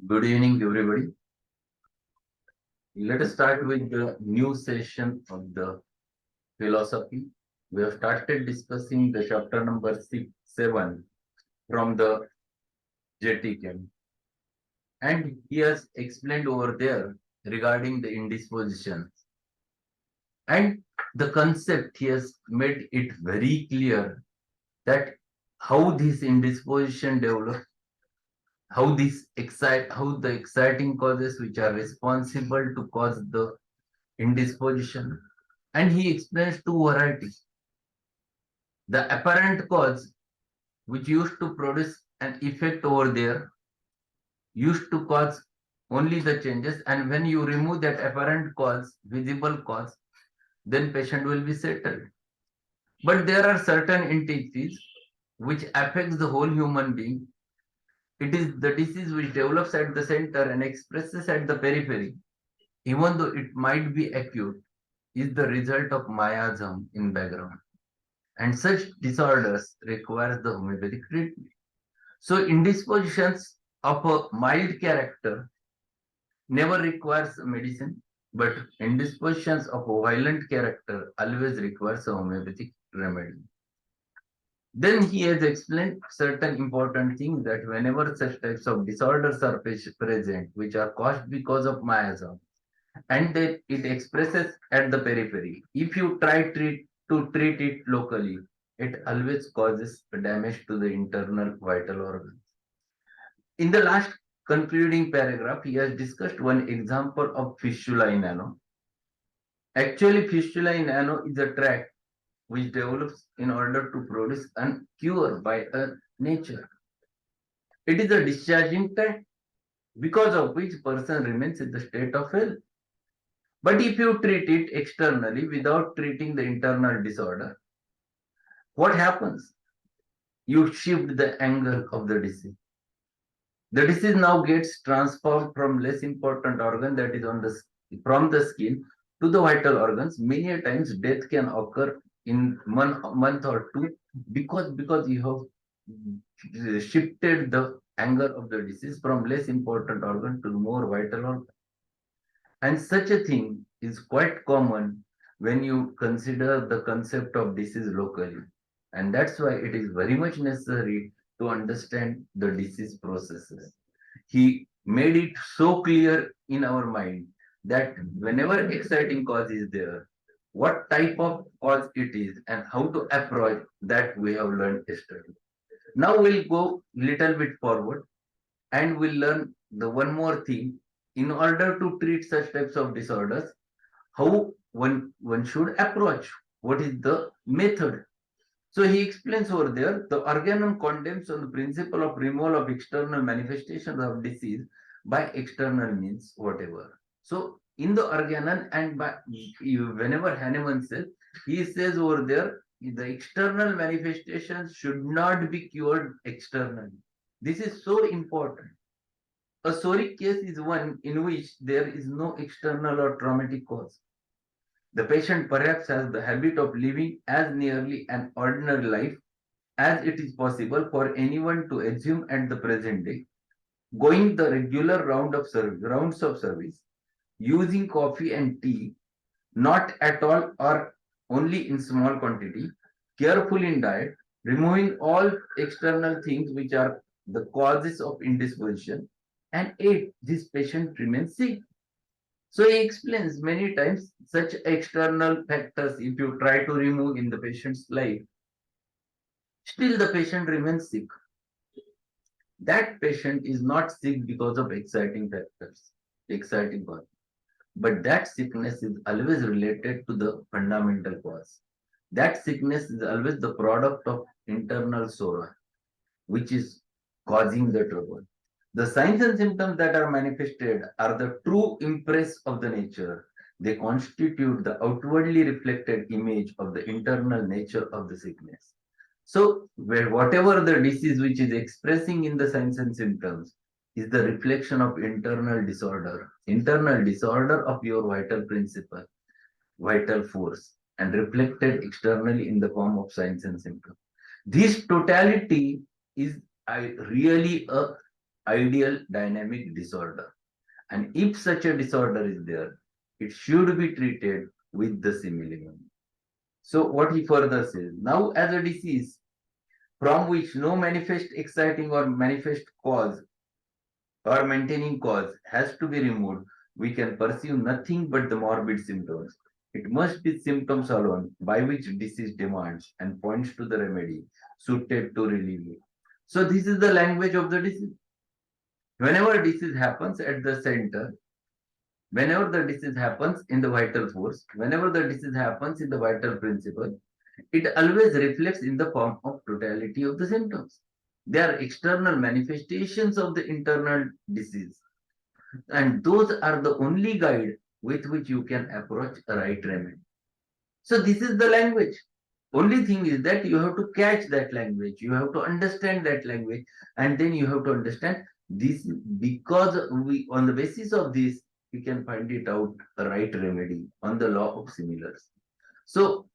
Good evening, everybody. Let us start with the new session of the philosophy. We have started discussing the chapter number 7 from the JTK. And he has explained over there regarding the indisposition. And the concept, he has made it very clear that how this indisposition develops, how the exciting causes which are responsible to cause the indisposition. And he explains two varieties. The apparent cause, which used to produce an effect over there, used to cause only the changes. And when you remove that apparent cause, visible cause, then patient will be settled. But there are certain entities which affects the whole human being. It is the disease which develops at the center and expresses at the periphery, even though it might be acute, is the result of miasm in background. And such disorders require the homeopathic treatment. So indispositions of a mild character never requires medicine, but indispositions of a violent character always requires a homeopathic remedy. Then he has explained certain important things that whenever such types of disorders are present, which are caused because of miasm, and that it expresses at the periphery, if you to treat it locally, it always causes damage to the internal vital organs. In the last concluding paragraph, he has discussed one example of fistula in ano. Actually, fistula in ano is a tract which develops in order to produce a cure by a nature. It is a discharging tract because of which person remains in the state of health. But if you treat it externally without treating the internal disorder, what happens? You shift the angle of the disease. The disease now gets transformed from less important organ, that is on the from the skin to the vital organs. Many times death can occur in 1 month or two because you have shifted the angle of the disease from less important organ to more vital organ. And such a thing is quite common when you consider the concept of disease locally. And that's why it is very much necessary to understand the disease processes. He made it so clear in our mind that whenever exciting cause is there, what type of cause it is and how to approach that we have learned yesterday. Now we'll go little bit forward and we'll learn the one more thing. In order to treat such types of disorders, how one should approach, what is the method. So he explains over there, the Organon condemns on the principle of removal of external manifestations of disease by external means, whatever. So in the Organon and by whenever Hahnemann says, he says over there, the external manifestations should not be cured externally. This is so important. A psoric case is one in which there is no external or traumatic cause. The patient perhaps has the habit of living as nearly an ordinary life as it is possible for anyone to assume at the present day, going the regular rounds of service, using coffee and tea, not at all or only in small quantity, careful in diet, removing all external things which are the causes of indisposition, and 8, this patient remains sick. So he explains many times such external factors, if you try to remove in the patient's life, still the patient remains sick. That patient is not sick because of exciting factors, exciting cause. But that sickness is always related to the fundamental cause. That sickness is always the product of internal sorrow, which is causing the trouble. The signs and symptoms that are manifested are the true impress of the nature. They constitute the outwardly reflected image of the internal nature of the sickness. So, whatever the disease which is expressing in the signs and symptoms is the reflection of internal disorder of your vital principle, vital force, and reflected externally in the form of signs and symptoms. This totality is really a ideal dynamic disorder. And if such a disorder is there, it should be treated with the simillimum. So what he further says, now as a disease from which no manifest exciting or manifest cause or maintaining cause has to be removed, we can perceive nothing but the morbid symptoms. It must be symptoms alone by which disease demands and points to the remedy suited to relieve it. So this is the language of the disease. Whenever disease happens at the center, whenever the disease happens in the vital force, whenever the disease happens in the vital principle, it always reflects in the form of totality of the symptoms. They are external manifestations of the internal disease. And those are the only guide with which you can approach a right remedy. So this is the language. Only thing is that you have to catch that language. You have to understand that language. And then you have to understand this because we, on the basis of this, we can find it out a right remedy on the law of similars. So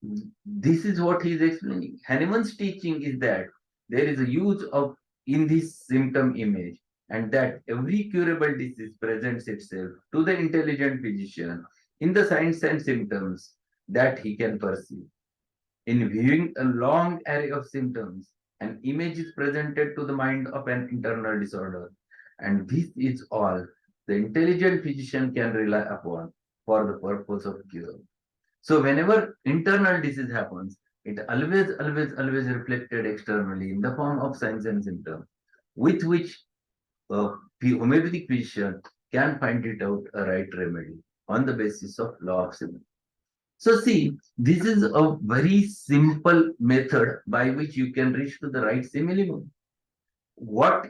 this is what he is explaining. Hahnemann's teaching is that there is a use of in this symptom image, and that every curable disease presents itself to the intelligent physician in the signs and symptoms that he can perceive. In viewing a long array of symptoms, an image is presented to the mind of an internal disorder, and this is all the intelligent physician can rely upon for the purpose of cure. So whenever internal disease happens, it always reflected externally in the form of signs and symptoms, with which a homeopathic physician can find it out a right remedy on the basis of law of symmetry. So see, this is a very simple method by which you can reach to the right simillimum. What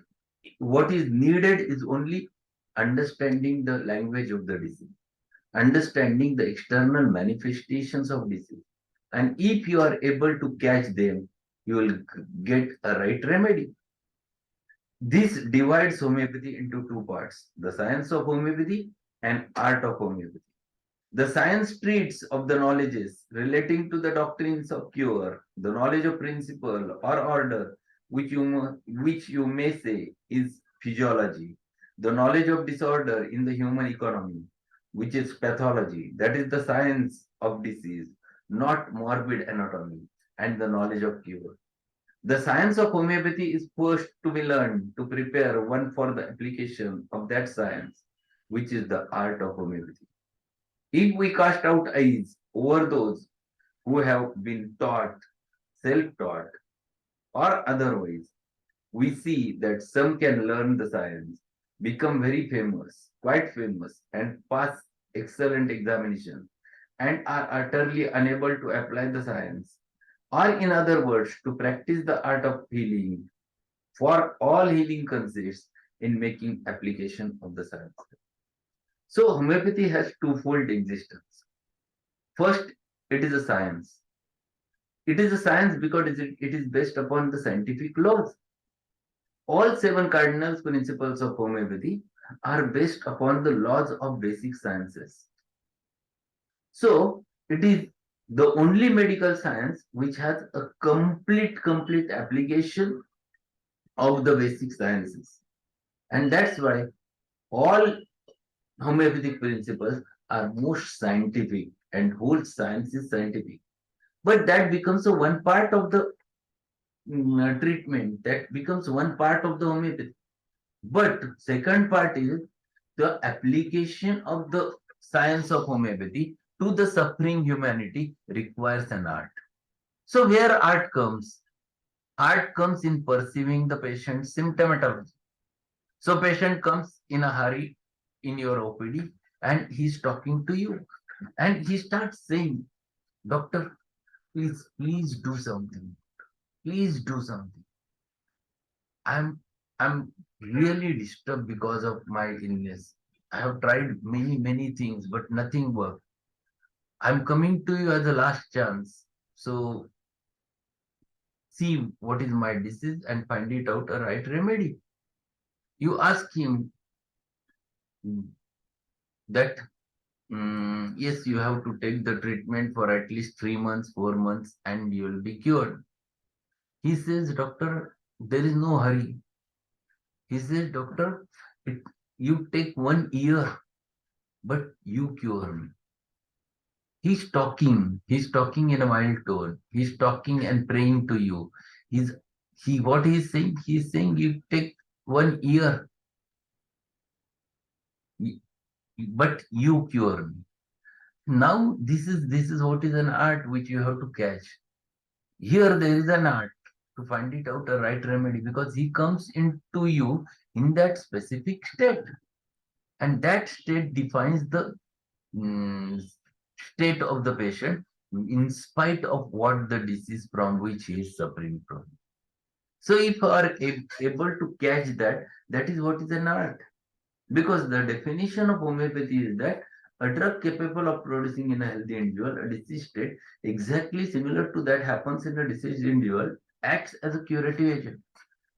what is needed is only understanding the language of the disease, understanding the external manifestations of disease. And if you are able to catch them, you will get a right remedy. This divides homeopathy into two parts, the science of homeopathy and art of homeopathy. The science treats of the knowledges relating to the doctrines of cure, the knowledge of principle or order, which you may say is physiology, the knowledge of disorder in the human economy, which is pathology, that is the science of disease, not morbid anatomy, and the knowledge of cure. The science of homeopathy is first to be learned to prepare one for the application of that science, which is the art of homeopathy. If we cast out eyes over those who have been taught, self-taught, or otherwise, we see that some can learn the science, become very famous, quite famous, and pass excellent examinations, and are utterly unable to apply the science, or in other words, to practice the art of healing, for all healing consists in making application of the science. So homeopathy has twofold existence. First, it is a science. It is a science because it is based upon the scientific laws. All seven cardinal principles of homeopathy are based upon the laws of basic sciences. So it is the only medical science which has a complete application of the basic sciences. And that's why all homeopathic principles are most scientific and whole science is scientific. But that becomes a one part of the treatment, that becomes one part of the homeopathy. But second part is the application of the science of homeopathy to the suffering humanity requires an art. So where art comes? Art comes in perceiving the patient's symptomatology. So patient comes in a hurry in your OPD and he's talking to you and he starts saying, Doctor, please do something. Please do something. I'm really disturbed because of my illness. I have tried many things, but nothing worked. I'm coming to you as a last chance. So see what is my disease and find it out a right remedy. You ask him that yes, you have to take the treatment for at least 3 months, 4 months, and you will be cured. He says, Doctor, there is no hurry. He says, doctor, you take 1 year, but you cure me. He's talking in a mild tone. He's talking and praying to you. He's what he's saying you take 1 year, but you cure me. Now this is what is an art which you have to catch. Here there is an art to find it out a right remedy because he comes into you in that specific state, and that state defines the mm, state of the patient in spite of what the disease from which he is suffering from. So if you are able to catch that, that is what is an art. Because the definition of homeopathy is that a drug capable of producing in a healthy individual a disease state exactly similar to that happens in a diseased individual acts as a curative agent.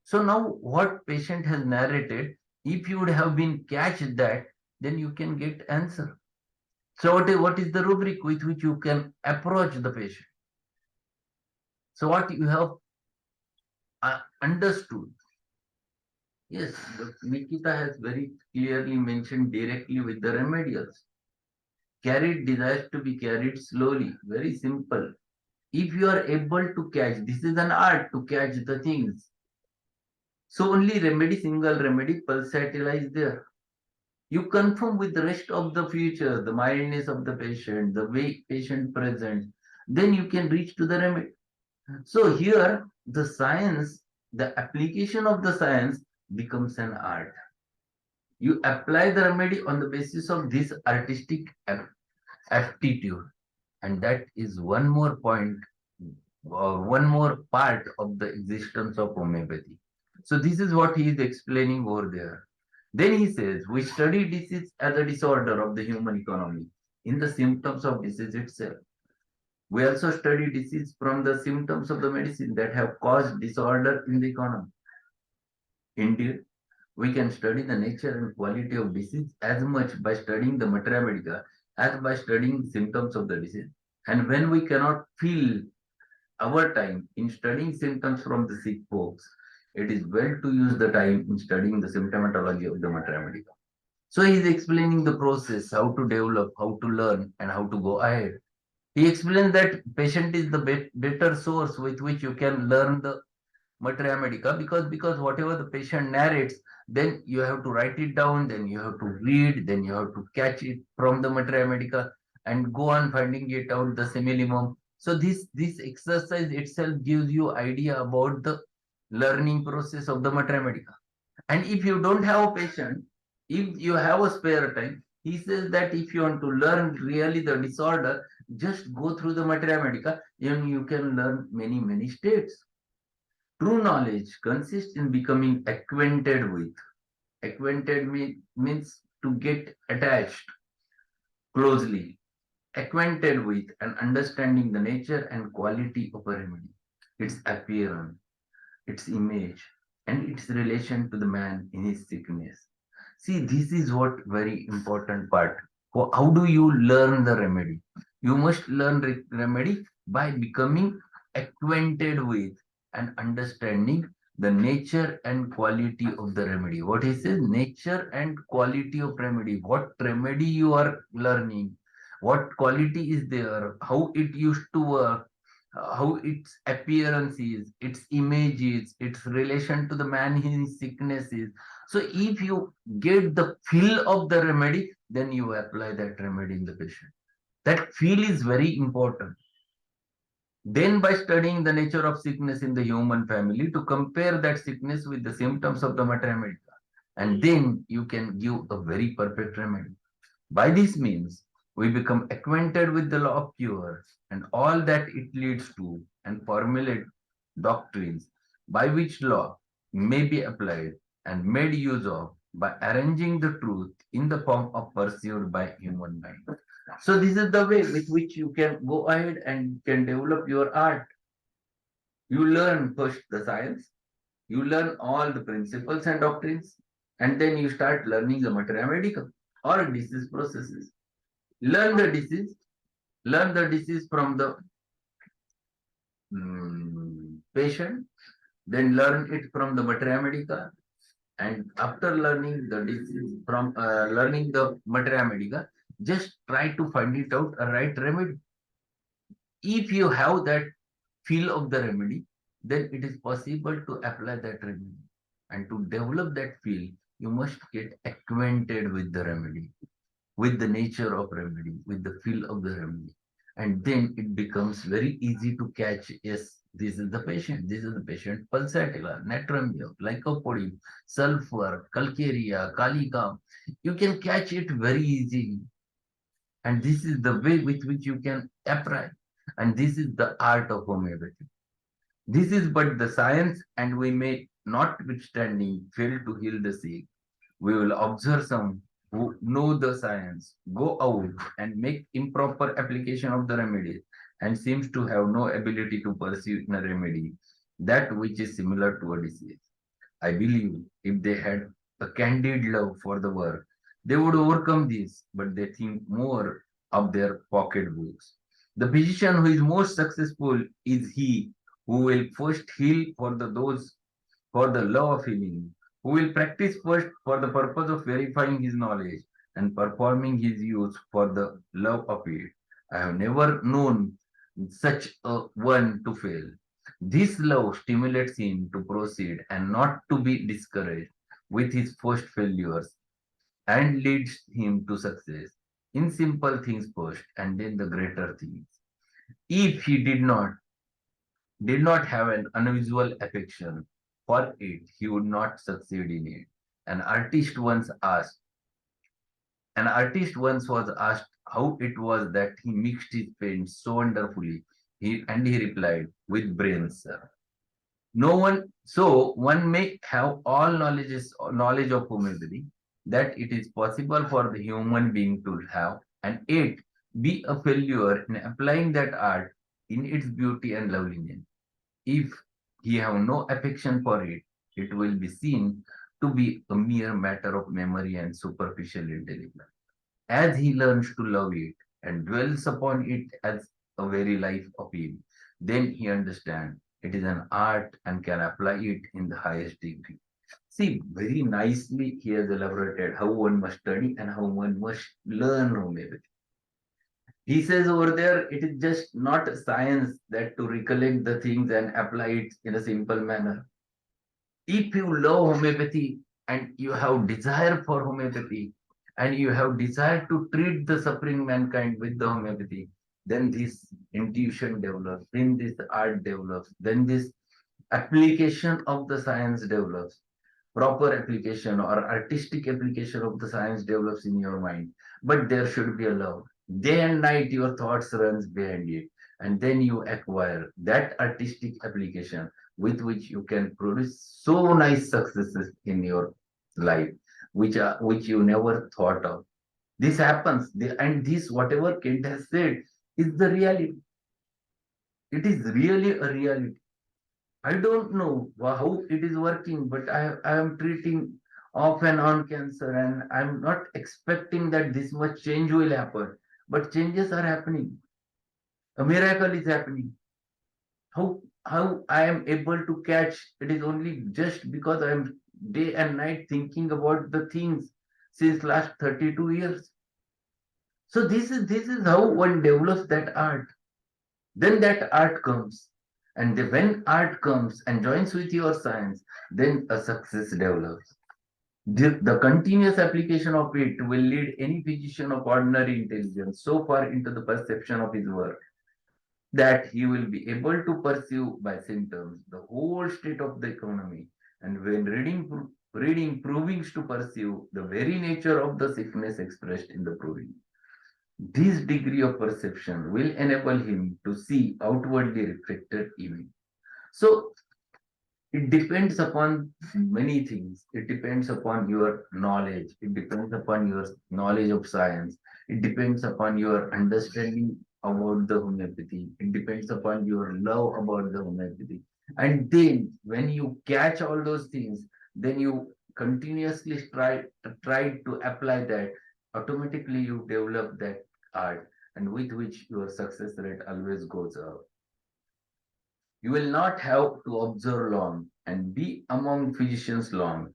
So now what patient has narrated, if you would have been catch that, then you can get answer. So what is the rubric with which you can approach the patient? So what you have understood. Yes, Nikita has very clearly mentioned directly with the remedials. Carried desires to be carried slowly. Very simple. If you are able to catch, this is an art to catch the things. So only remedy, single remedy, pulsatile is there. You confirm with the rest of the future, the mildness of the patient, the way patient presents, then you can reach to the remedy. So here, the science, the application of the science becomes an art. You apply the remedy on the basis of this artistic aptitude. And that is one more point or one more part of the existence of homeopathy. So this is what he is explaining over there. Then he says, we study disease as a disorder of the human economy in the symptoms of disease itself. We also study disease from the symptoms of the medicine that have caused disorder in the economy. Indeed, we can study the nature and quality of disease as much by studying the materia medica as by studying symptoms of the disease. And when we cannot feel our time in studying symptoms from the sick folks, it is well to use the time in studying the symptomatology of the materia medica. So he is explaining the process, how to develop, how to learn, and how to go ahead. He explains that patient is the better source with which you can learn the materia medica because whatever the patient narrates, then you have to write it down, then you have to read, then you have to catch it from the materia medica and go on finding it out the similimum. So this exercise itself gives you idea about the learning process of the materia medica. And if you don't have a patient, if you have a spare time, he says that if you want to learn really the disorder, just go through the materia medica and you can learn many states. True knowledge consists in becoming acquainted with. Acquainted means to get attached closely, acquainted with and understanding the nature and quality of a remedy, its appearance, its image, and its relation to the man in his sickness. See, this is what very important part. How do you learn the remedy? You must learn remedy by becoming acquainted with and understanding the nature and quality of the remedy. What he says, nature and quality of remedy. What remedy you are learning, what quality is there, how it used to work, how its appearance is, its image is, its relation to the man in his sickness is. So if you get the feel of the remedy, then you apply that remedy in the patient. That feel is very important. Then by studying the nature of sickness in the human family to compare that sickness with the symptoms of the materia medica. And then you can give a very perfect remedy. By this means, we become acquainted with the law of cure and all that it leads to and formulate doctrines by which law may be applied and made use of by arranging the truth in the form of perceived by human mind. So this is the way with which you can go ahead and can develop your art. You learn first the science, you learn all the principles and doctrines, and then you start learning the materia medica or disease processes. Learn the disease, learn the disease from the patient, then learn it from the materia medica, And after learning the disease from learning the materia medica, just try to find it out a right remedy. If you have that feel of the remedy, then it is possible to apply that remedy. And to develop that feel, you must get acquainted with the remedy, with the nature of remedy, with the feel of the remedy. And then it becomes very easy to catch, yes, this is the patient, pulsatilla, natriureum, lycopodium, sulfur, calcarea, kalica. You can catch it very easily. And this is the way with which you can apply. And this is the art of homeopathy. This is but the science, and we may, notwithstanding, fail to heal the sick. We will observe some who know the science, go out and make improper application of the remedies, and seems to have no ability to pursue in a remedy that which is similar to a disease. I believe if they had a candid love for the work, they would overcome this, but they think more of their pocketbooks. The physician who is most successful is he who will first heal for the those for the love of healing, who will practice first for the purpose of verifying his knowledge and performing his use for the love of it. I have never known such a one to fail. This love stimulates him to proceed and not to be discouraged with his first failures and leads him to success in simple things first and then the greater things. If he did not have an unusual affection for it, he would not succeed in it. An artist once asked, an artist once was asked how it was that he mixed his paints so wonderfully. And he replied, with brains, sir. No one, so one may have all knowledge of homeopathy that it is possible for the human being to have, and yet be a failure in applying that art in its beauty and loveliness. If he have no affection for it, it will be seen to be a mere matter of memory and superficial intelligence. As he learns to love it and dwells upon it as a very life of him, then he understands it is an art and can apply it in the highest degree. See, very nicely he has elaborated how one must study and how one must learn homeopathy. He says over there, it is just not science that to recollect the things and apply it in a simple manner. If you love homeopathy and you have desire for homeopathy and you have desire to treat the suffering mankind with the homeopathy, then this intuition develops, then this art develops, then this application of the science develops, proper application or artistic application of the science develops in your mind. But there should be a love. Day and night your thoughts runs behind it, and then you acquire that artistic application with which you can produce so nice successes in your life, which you never thought of. This happens, and this whatever Kent has said is the reality. It is really a reality. I don't know how it is working, but I am treating off and on cancer, and I'm not expecting that this much change will happen. But changes are happening. A miracle is happening. How I am able to catch it is only just because I am day and night thinking about the things since last 32 years. So this is how one develops that art. Then that art comes. And when art comes and joins with your science, then a success develops. The continuous application of it will lead any physician of ordinary intelligence so far into the perception of his work that he will be able to pursue by symptoms the whole state of the economy. And when reading provings to pursue the very nature of the sickness expressed in the proving. This degree of perception will enable him to see outwardly reflected image. So it depends upon many things. It depends upon your knowledge. It depends upon your knowledge of science. It depends upon your understanding about the homeopathy. It depends upon your love about the homeopathy. And then when you catch all those things, then you continuously try to apply that. Automatically you develop that art, and with which your success rate always goes up. You will not have to observe long and be among physicians long.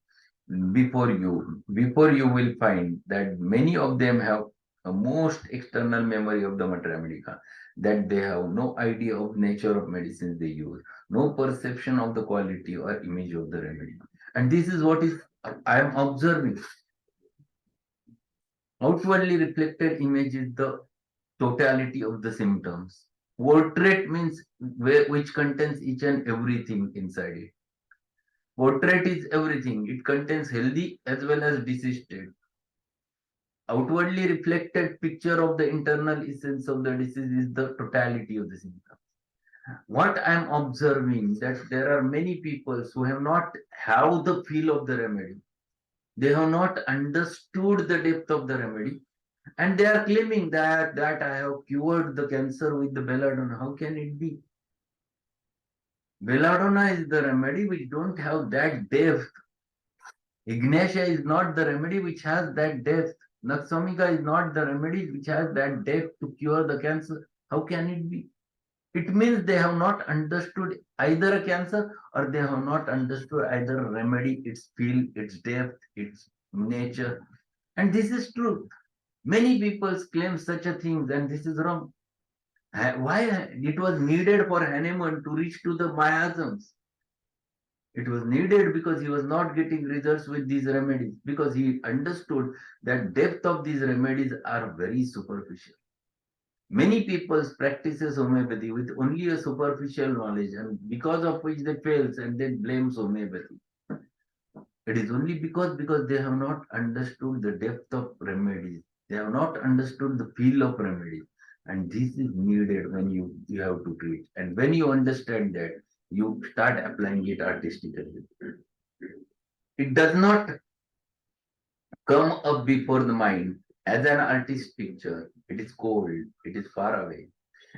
before you will find that many of them have a most external memory of the materia medica, that they have no idea of nature of medicines they use, no perception of the quality or image of the remedy. And this is what is I am observing. Outwardly reflected image is the totality of the symptoms. Portrait means which contains each and everything inside it. Portrait is everything. It contains healthy as well as diseased state. Outwardly reflected picture of the internal essence of the disease is the totality of the symptom. What I am observing that there are many people who have not have the feel of the remedy. They have not understood the depth of the remedy, and they are claiming that I have cured the cancer with the belladonna. How can it be? Belladonna is the remedy which don't have that depth. Ignatia is not the remedy which has that depth. Naxamica is not the remedy which has that depth to cure the cancer. How can it be? It means they have not understood either a cancer, or they have not understood either a remedy, its feel, its depth, its nature. And this is true. Many people claim such a thing, and this is wrong. Why it was needed for Hahnemann to reach to the miasms? It was needed because he was not getting results with these remedies, because he understood that depth of these remedies are very superficial. Many people practices homeopathy with only a superficial knowledge, and because of which they fails and they blame homeopathy. It is only because they have not understood the depth of remedies. They have not understood the feel of remedies. And this is needed when you have to treat. And when you understand that, you start applying it artistically. It does not come up before the mind as an artist picture. It is cold, it is far away.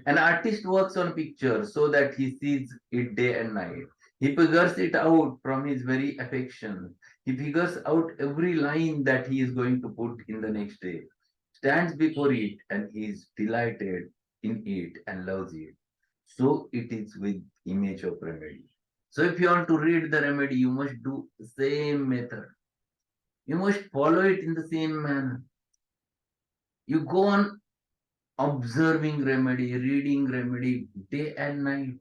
An artist works on picture so that he sees it day and night. He figures it out from his very affection. He figures out every line that he is going to put in the next day, stands before it, and he is delighted in it and loves it. So it is with image of remedy. So if you want to read the remedy, you must do the same method. You must follow it in the same manner. You go on observing remedy, reading remedy day and night,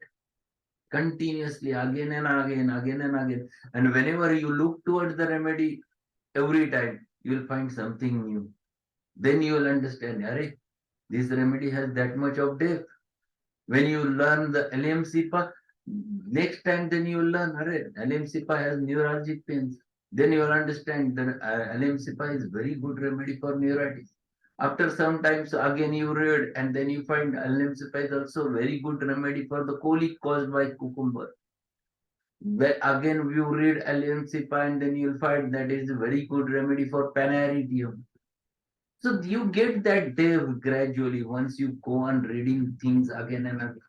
continuously, again and again, again and again. And whenever you look towards the remedy, every time you will find something new. Then you will understand, Arey, this remedy has that much of depth. When you learn the LMCPA, next time then you will learn, Arey, LMCPA has neuralgic pains. Then you will understand that LMCPA is very good remedy for neuritis. After some time, so again you read, and then you find LMCPA is also very good remedy for the colic caused by cucumber. Well, again, you read LMCPA, and then you'll find that is a very good remedy for panaridium. So you get that depth gradually once you go on reading things again and again,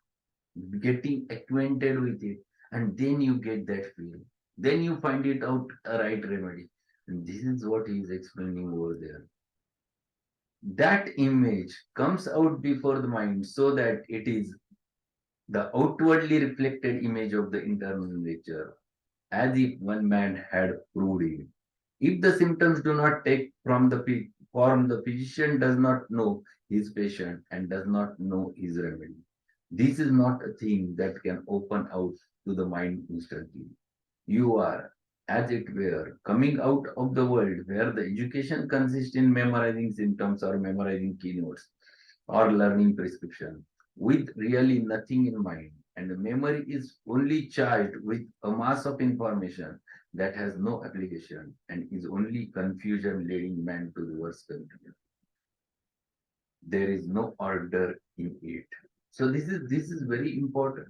getting acquainted with it, and then you get that feel. Then you find it out a right remedy. And this is what he is explaining over there. That image comes out before the mind so that it is the outwardly reflected image of the internal nature, as if one man had proved it. If the symptoms do not take from the form, the physician does not know his patient and does not know his remedy. This is not a thing that can open out to the mind instantly. You are, as it were, coming out of the world where the education consists in memorizing symptoms or memorizing keynotes or learning prescription with really nothing in mind. And the memory is only charged with a mass of information that has no application and is only confusion leading man to the worst conclusion. There is no order in it. So this is very important.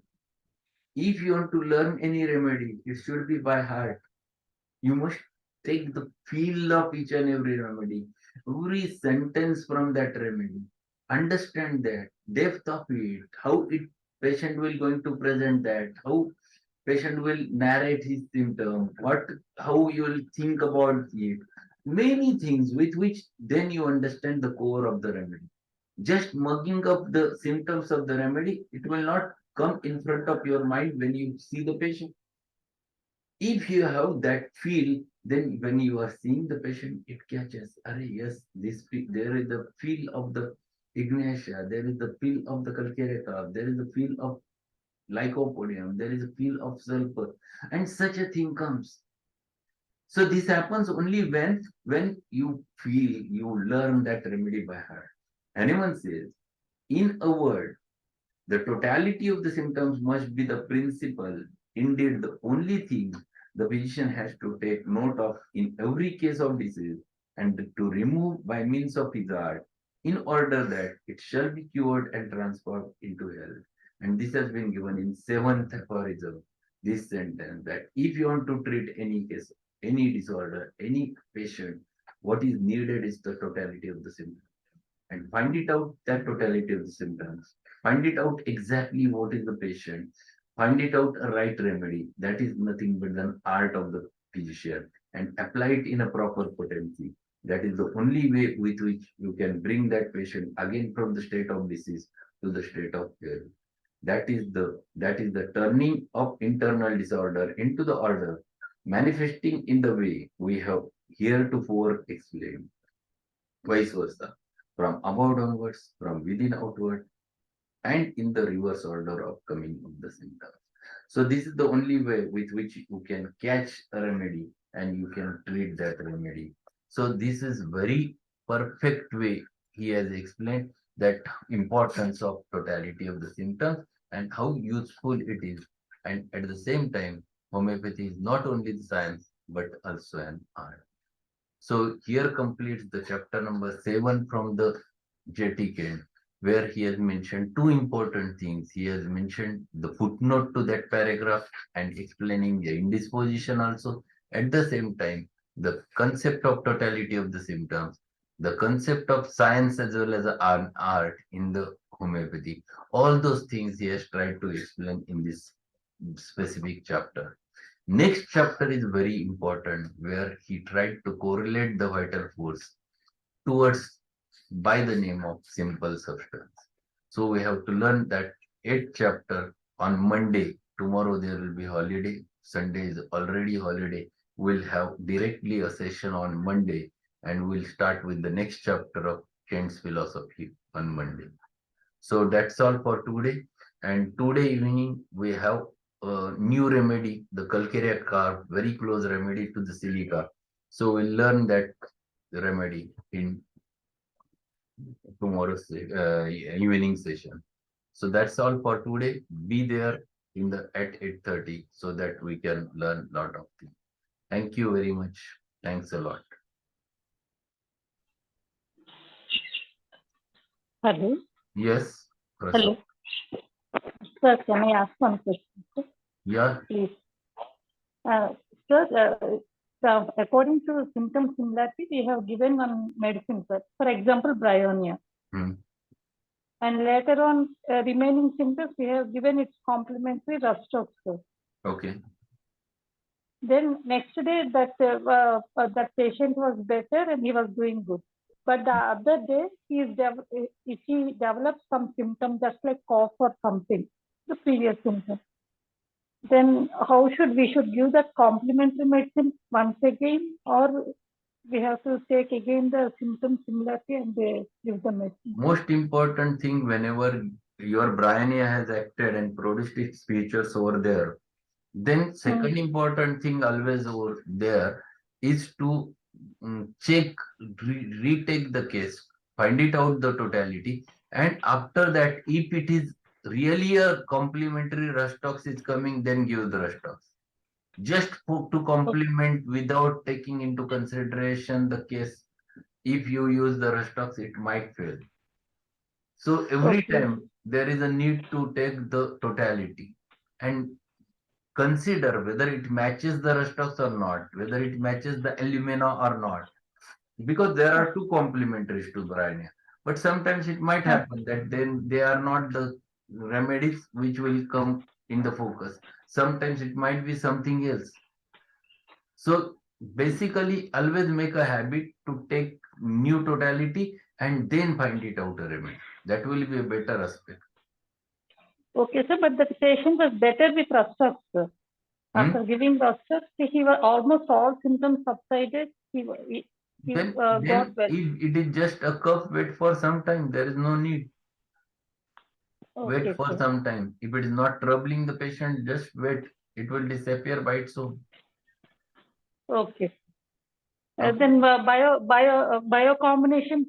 If you want to learn any remedy, it should be by heart. You must take the feel of each and every remedy, every sentence from that remedy. Understand that depth of it, how it patient will going to present that, how patient will narrate his symptom, what how you will think about it. Many things with which then you understand the core of the remedy. Just mugging up the symptoms of the remedy, it will not come in front of your mind when you see the patient. If you have that feel, then when you are seeing the patient, it catches. Yes, there is the feel of the ignatia, there is the feel of the calcareous, there is the feel of lycopodium, there is a feel of sulfur, and such a thing comes. So this happens only when you feel, you learn that remedy by heart. Anyone says, in a word, the totality of the symptoms must be the principle, indeed the only thing the physician has to take note of in every case of disease and to remove by means of his art, in order that it shall be cured and transformed into health. And this has been given in seventh aphorism, this sentence, that if you want to treat any case, any disorder, any patient, what is needed is the totality of the symptoms, and find it out, that totality of the symptoms, find it out exactly what is the patient, find it out a right remedy, that is nothing but an art of the physician, and apply it in a proper potency. That is the only way with which you can bring that patient again from the state of disease to the state of health. That is the turning of internal disorder into the order, manifesting in the way we have heretofore explained, vice versa, from above downwards, from within outward, and in the reverse order of coming of the symptoms. So this is the only way with which you can catch a remedy and you can treat that remedy. So this is very perfect way he has explained that importance of totality of the symptoms and how useful it is. And at the same time, homeopathy is not only the science but also an art. So here completes the chapter number 7 from the JTK, where he has mentioned two important things. He has mentioned the footnote to that paragraph and explaining the indisposition also. At the same time, the concept of totality of the symptoms, the concept of science as well as an art in the homeopathy. All those things he has tried to explain in this specific chapter. Next chapter is very important, where he tried to correlate the vital force towards by the name of simple substance. So we have to learn that eighth chapter on Monday. Tomorrow there will be holiday. Sunday is already holiday. We'll have directly a session on Monday, and we'll start with the next chapter of Kant's philosophy on Monday. So that's all for today. And today evening we have a new remedy, the calcareous carb, very close remedy to the silica. So we'll learn that remedy in tomorrow's evening session. So that's all for today. Be there in the at 8:30 so that we can learn a lot of things. Thank you very much. Thanks a lot. Hello. Yes, Prasad. Hello. Sir, can I ask one question? Sir? Yeah. Please. Sir, so according to symptom similarity, we have given one medicine, sir. For example, bryonia. And later on, remaining symptoms, we have given its complementary Rustox, sir. Okay. Then next day, that patient was better and he was doing good. But the other day, if he develops some symptom, just like cough or something, the previous symptom, then how should we give that complementary medicine once again, or we have to take again the symptom similarity and give the medicine? Most important thing, whenever your bryonia has acted and produced its features over there, then second important thing always over there is to check, retake the case, find it out the totality, and after that, if it is really a complementary Rustox is coming, then give the Rustox. Just to complement without taking into consideration the case, if you use the Rustox, it might fail. So every time there is a need to take the totality and consider whether it matches the Rustox or not, whether it matches the alumina or not, because there are two complementaries to bryonia. But sometimes it might happen that then they are not the remedies which will come in the focus. Sometimes it might be something else. So basically, always make a habit to take new totality and then find it out a remedy. That will be a better aspect. Okay, sir, but the patient was better with Rustox, sir. After giving doctor, he was almost all symptoms subsided. He Then got well. if it is just a cough, wait for some time. There is no need. Wait Okay, for sir. some time. If it is not troubling the patient, just wait. It will disappear by its own. Okay. Okay. Then bio combination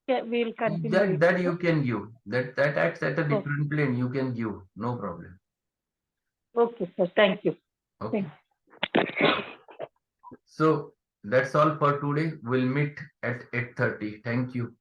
we will continue. That you can give. That acts at a Oh, different plane. You can give. No problem. okay, sir. Thank you. Okay. Thank So that's all for today. We'll meet at 8:30. Thank you.